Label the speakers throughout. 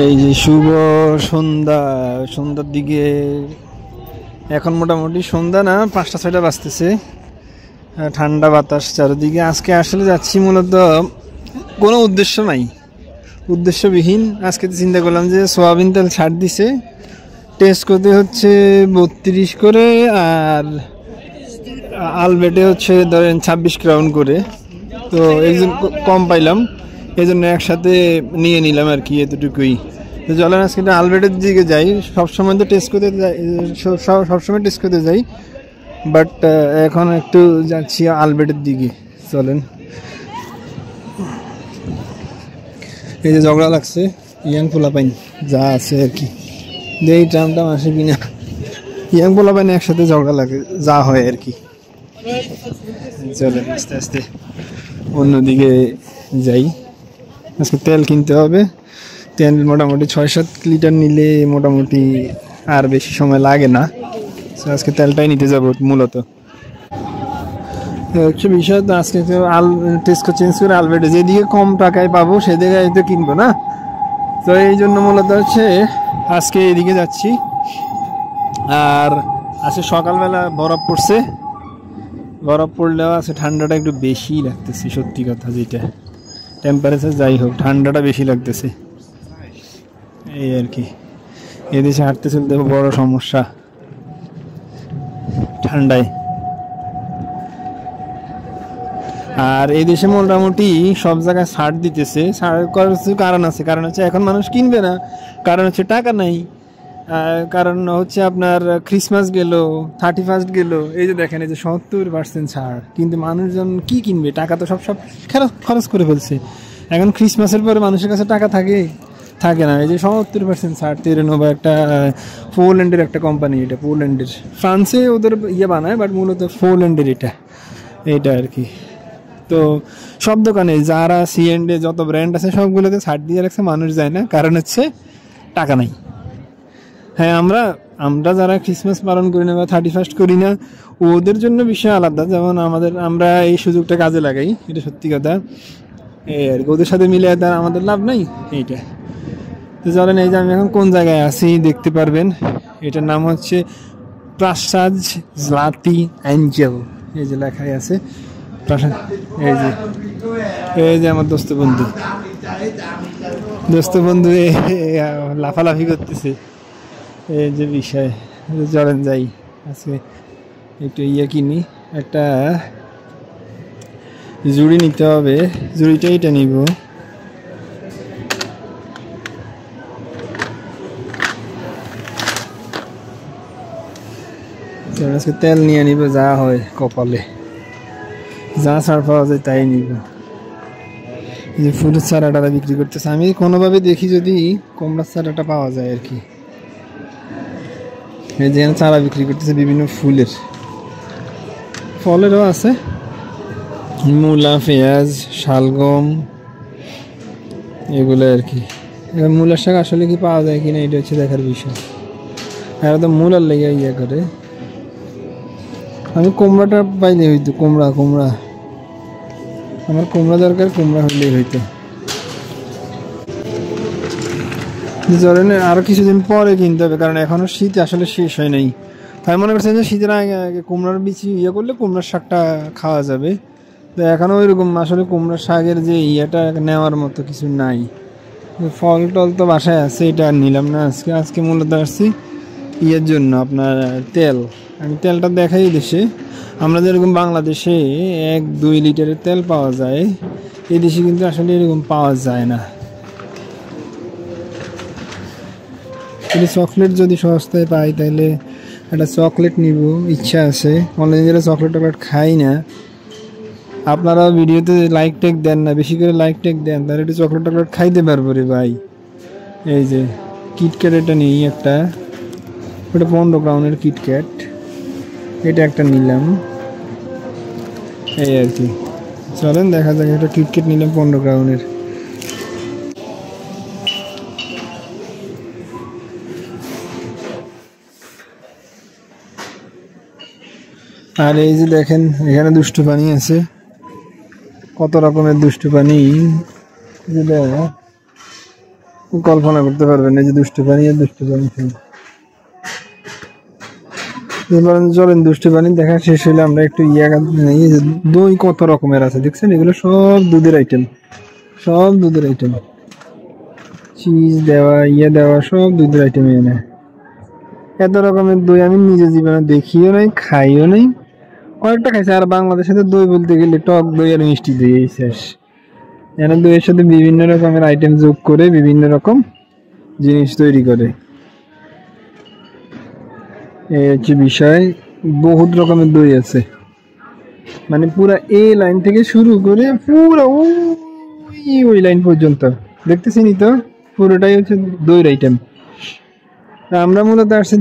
Speaker 1: এই যে শুভ সন্ধ্যা, সন্ধ্যার দিকে এখন মোটামুটি সন্ধ্যা না 5টা 6টা বাজতেছে। ঠান্ডা বাতাস চারিদিকে। আজকে আসলে যাচ্ছি মূলত কোনো উদ্দেশ্য নাই, উদ্দেশ্যবিহীন। আজকে তো চিন্তা করলাম যে সোয়াবিন তেল ছাড় দিছে, টেস্ট করতে হচ্ছে 32 করে, আর আলবেটে হচ্ছে ধরেন 26 ক্রাউন করে। তো একজন কম পাইলাম, এই জন্য একসাথে নিয়ে নিলাম আর কি, এতটুকুই। তো চলেন আজকে আলবেটের দিকে যাই। সবসময় তো টেস্ট করতে যাই, সবসময় টেস্ট করতে যাই, বাট এখন একটু যাচ্ছি আলবেটের দিকে। চলেন। এই যে ঝগড়া লাগছে ইয়াং পোলাপাইন যা আছে আর কি, এই ট্রামটা আসে কিনা। ইয়াং পোলাপাইন একসাথে ঝগড়া লাগে যা হয় আর কি। চলেন আস্তে আস্তে অন্যদিকে যাই। আজকে তেল কিনতে হবে। তেল মোটামুটি 6-7 লিটার নিলে মোটামুটি আর বেশি সময় লাগে না। আজকে তেলটাই নিতে যাব মূলত। হচ্ছে বিষয় তো আজকে তো টেস্কো চেঞ্জ করে আলবেটে যেদিকে কম টাকায় পাবো সেদিকে তো কিনবো না। তো এই জন্য মূলত হচ্ছে আজকে এদিকে যাচ্ছি। আর আজকে সকালবেলা বরফ পড়ছে, বরফ পড়লেও আছে ঠান্ডাটা একটু বেশি লাগতেছে। সত্যি কথা যেটা, টেম্পারেচার যাই হোক ঠান্ডাটা বেশি লাগতেছে এই আর কি। এদেশে হাঁটতে চলতে বড় সমস্যা ঠান্ডায়। আর এই দেশে মোটামুটি সব জায়গায় ছাড় দিতেছে। ছাড় করার কারণ আছে, কারণ হচ্ছে এখন মানুষ কিনবে না, কারণ হচ্ছে টাকা নাই, কারণ হচ্ছে আপনার ক্রিসমাস গেল, 31st গেল, এই যে দেখেন এই যে 70% ছাড়, কিন্তু মানুষজন কি কিনবে? টাকা তো সব খরচ করে ফেলছে। এখন ক্রিসমাসের পরে মানুষের কাছে টাকা থাকে না। এই যে 70% ছাড়, তেরেনোভা একটা পোল্যান্ডের একটা কোম্পানি, এটা পোল্যান্ডের, ফ্রান্সে ওদের ইয়ে বানায়, বাট মূলত পোল্যান্ডের এটা আর কি। তো সব দোকানে যারা C&A যত ব্র্যান্ড আছে সবগুলোতে ছাড় দিয়ে রাখছে, মানুষ যায় না, কারণ হচ্ছে টাকা নাই। হ্যাঁ, আমরা যারা ক্রিসমাস পালন করি না বা 31st করি না, ওদের জন্য বিষয় আলাদা। যেমন আমরা এই সুযোগটা কাজে লাগাই, এটা সত্যি কথা। এই আর ওদের সাথে মিলে তার আমাদের লাভ নাই এইটা। তো চলেন, এই যে আমি এখন কোন জায়গায় আছি দেখতে পারবেন। এটার নাম হচ্ছে প্রাসাদ জ্লাতি অ্যাঞ্জেল, এই যে লেখাই আছে প্রাসাদ। এই যে আমার দোস্ত বন্ধু লাফালাফি করতেছে, এই যে বিষয়। চলেন যাই, আজকে একটু কিনি, একটা জুড়ি নিতে হবে। জুড়িটা এইটা নিব। আজকে তেল নিয়ে নিব, যা হয় কপালে, যা ছাড় পাওয়া যায় তাই নিব। যে ফুলের চারাটা বিক্রি করতেছে, আমি কোনোভাবে দেখি যদি কুমড়ার চারাটা পাওয়া যায় আর কি। এই যে চারা বিক্রি করতেছে বিভিন্ন ফুলের, ফলেরও আছে, মূলা, পেঁয়াজ, শালগম, এগুলো আর কি। এবার মূলার শাক আসলে কি পাওয়া যায় কিনা এটা হচ্ছে দেখার বিষয়। আর তো মূলার লেগে করে, আমি কুমড়াটা পাইলে হইতো। কুমড়া আমার কুমড়া দরকার, কুমড়া হইলেই হইতো। আরো কিছুদিন পরে কিনতে হবে, কারণ এখনো শীত আসলে শেষ হয় নাই। তাই মনে করছেন যে শীতের আগে কুমড়ার বিচি করলে কুমড়ার শাকটা খাওয়া যাবে। তো এখনো ওইরকম আসলে কুমড়ার শাকের যে নেওয়ার মতো কিছু নাই। ফল টল তো বাসায় আছে, এটা আর নিলাম না আজকে মূলত আসছি জন্য আপনার তেল। আমি তেলটা দেখাই দেশে, আমরা যেরকম বাংলাদেশে 1-2 লিটারের তেল পাওয়া যায়, এই দেশে কিন্তু আসলে এরকম পাওয়া যায় না। কিন্তু চকলেট যদি সস্তায় পাই তাহলে একটা চকলেট নিব, ইচ্ছা আছে। অনলাইনে যারা চকলেট খাই না, আপনারা ভিডিওতে লাইক টেক দেন না, বেশি করে লাইক টেক দেন, তাহলে একটু চকলেট খাইতে পারবো রে ভাই। এই যে কিটক্যাট এটা নিই একটা, ওটা 15 ক্রাউনের কিটক্যাট, এটা একটা নিলাম এই আর কি। চলেন দেখা যাক, একটা কিটক্যাট নিলাম 15 ক্রাউনের। আর এই যে দেখেন এখানে দুষ্টু পানি আছে, কত রকমের দুষ্টু পানি। কল্পনা করতে পারবেন না যে দুষ্টু পানি আর দুষ্টু পানি খেয়ে। এবার চলেন দুষ্টু পানি দেখা শেষ হলে আমরা একটু দই কত রকমের আছে দেখছেন, এগুলো সব দুধের আইটেম, সব দুধের আইটেম, চিজ দেওয়া দেওয়া সব দুধের আইটেম। এনে এত রকমের দই আমি নিজে জীবনে দেখিও নাই, খাইও নাই, কয়েকটা খাইছে। আর বাংলাদেশে তো দই বলতে গেলে টক দই আর মিষ্টি দই এই শেষ। এখানে দইয়ের সাথে বিভিন্ন রকমের আইটেম যোগ করে বিভিন্ন রকম জিনিস তৈরি করে, এই হচ্ছে বিষয়। বহুত রকমের দই আছে, মানে পুরা এই লাইন থেকে শুরু করে পুরো ওই লাইন পর্যন্ত দেখতেছিনি তো, পুরোটাই হচ্ছে দইয়ের আইটেম। আমরা মূলত আসছি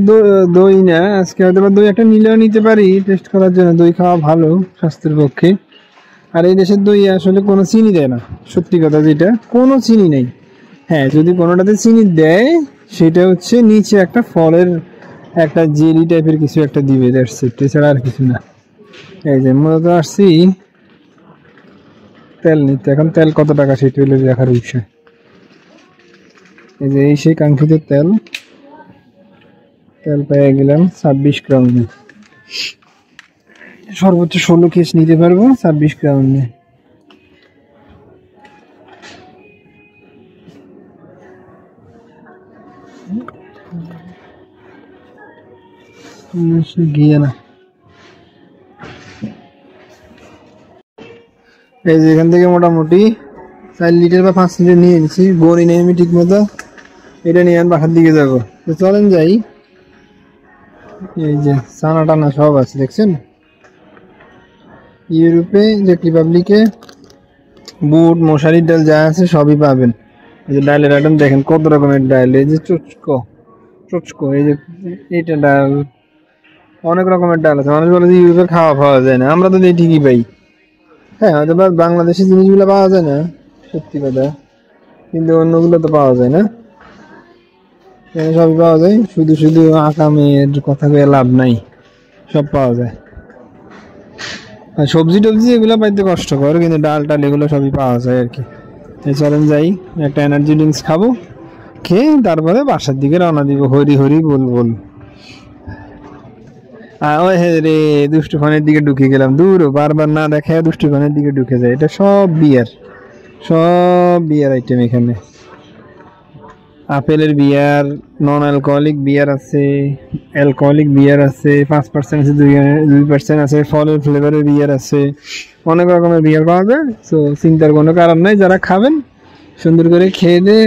Speaker 1: দই না আজকে, হয়তো বা দই একটা নিলেও নিতে পারি টেস্ট করার জন্য, দই খাওয়া ভালো স্বাস্থ্যের পক্ষে। আর এই দেশের দই আসলে কোনো চিনি দেয় না, সত্যি কথা যেটা, কোনো চিনি নেই। হ্যাঁ, যদি কোনোটাতে চিনি দেয় সেটা হচ্ছে নিচে একটা ফলের একটা জেলি টাইপের কিছু একটা দিবে, এছাড়া আর কিছু না। এই যে মূলত আসছি তেল নিতে, এখন তেল কত টাকা সেটা হলে দেখার বিষয়। এই যে এই সেই কাঙ্ক্ষিত তেল, তেল পেয়ে গেলাম 26 গ্রামে, সর্বোচ্চ 16 কেস নিতে পারবো 26 গ্রামে। গিয়ে না এই যে এখান থেকে মোটামুটি 4 লিটার বা 5 লিটার নিয়ে নিচ্ছি, গড়ি নেই আমি ঠিক মতো। এটা নিয়ে আমি বাসার দিকে যাবো, তো চলেন যাই। এই যে চানা টানা সব আছে দেখছেন, ইউরোপে যে রিপাবলিকে বুট মশারির ডাল যা আছে সবই পাবেন। এই যে ডালের আইটেম দেখেন কত রকমের ডাল, এই যে চোচকো, এই যে এইটা ডাল, অনেক রকমের ডাল আছে। মানুষ বলে যে ইউরোপে খাওয়া পাওয়া যায় না, আমরা তো ঠিকই পাই। হ্যাঁ, হয়তো বা বাংলাদেশি জিনিসগুলো পাওয়া যায় না, সত্যি কথা, কিন্তু অন্যগুলো তো পাওয়া যায় না, সবই পাওয়া যায়। শুধু শুধু আকামের কথা কয়ে লাভ নাই, সব পাওয়া যায়। আর সবজি টবজি এগুলো পাইতে কষ্টকর, কিন্তু ডাল টাল এগুলো সবই পাওয়া যায় আর কি। চলেন যাই, একটা এনার্জি ড্রিঙ্কস খাবো, খেয়ে তারপরে বাসার দিকে রওনা দিব। হরি হরি বল বল। রে দুষ্টু ফানের দিকে ঢুকে গেলাম, দূর বারবার না দেখে দুষ্টু ফানের দিকে ঢুকে যায়। এটা সব বিয়ার, সব বিয়ার আইটেম এখানে। আপেলের বিয়ার, নন অ্যালকোহলিক বিয়ার আছে, অ্যালকোহলিক বিয়ার আছে, 5% আছে, 2% আছে, ফলের ফ্লেভারের বিয়ার আছে, অনেক রকমের বিয়ার পাওয়া যায়। তো চিন্তার কোনো কারণ নাই, যারা খাবেন সুন্দর করে খেয়ে দিয়ে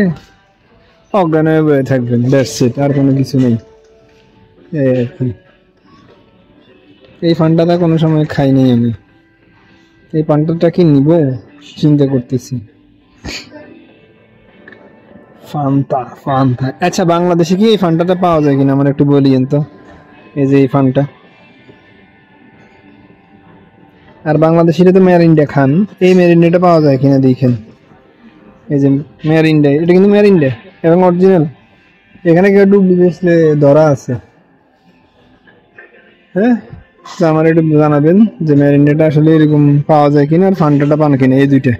Speaker 1: অজ্ঞান হয়ে বয়ে থাকবেন, দ্যাটস ইট, আর কোনো কিছু নেই। এই ফান্ডাটা কোনো সময় খাই নাই আমি, এই ফান্ডাটা কি নিব চিন্তা করতেছি। ফান্টা। আচ্ছা, বাংলাদেশে কি এই ফান্টাটা পাওয়া যায় কিনা আমার একটু বলিয়েন তো। এই যে এই ফান্টা, আর বাংলাদেশিরা তো মেরিন্ডা খান, এই মেরিন্ডাটা পাওয়া যায় কিনা দেখেন। এই যে মেরিন্ডা, এটা কিন্তু মেরিন্ডা এবং অরিজিনাল। এখানে কেউ ডুপ্লিকেট ধরা আছে। হ্যাঁ, আমার একটু জানাবেন যে মেরিন্ডাটা আসলে এরকম পাওয়া যায় কিনা, আর ফান্টাটা পান কিনা, এই দুইটা।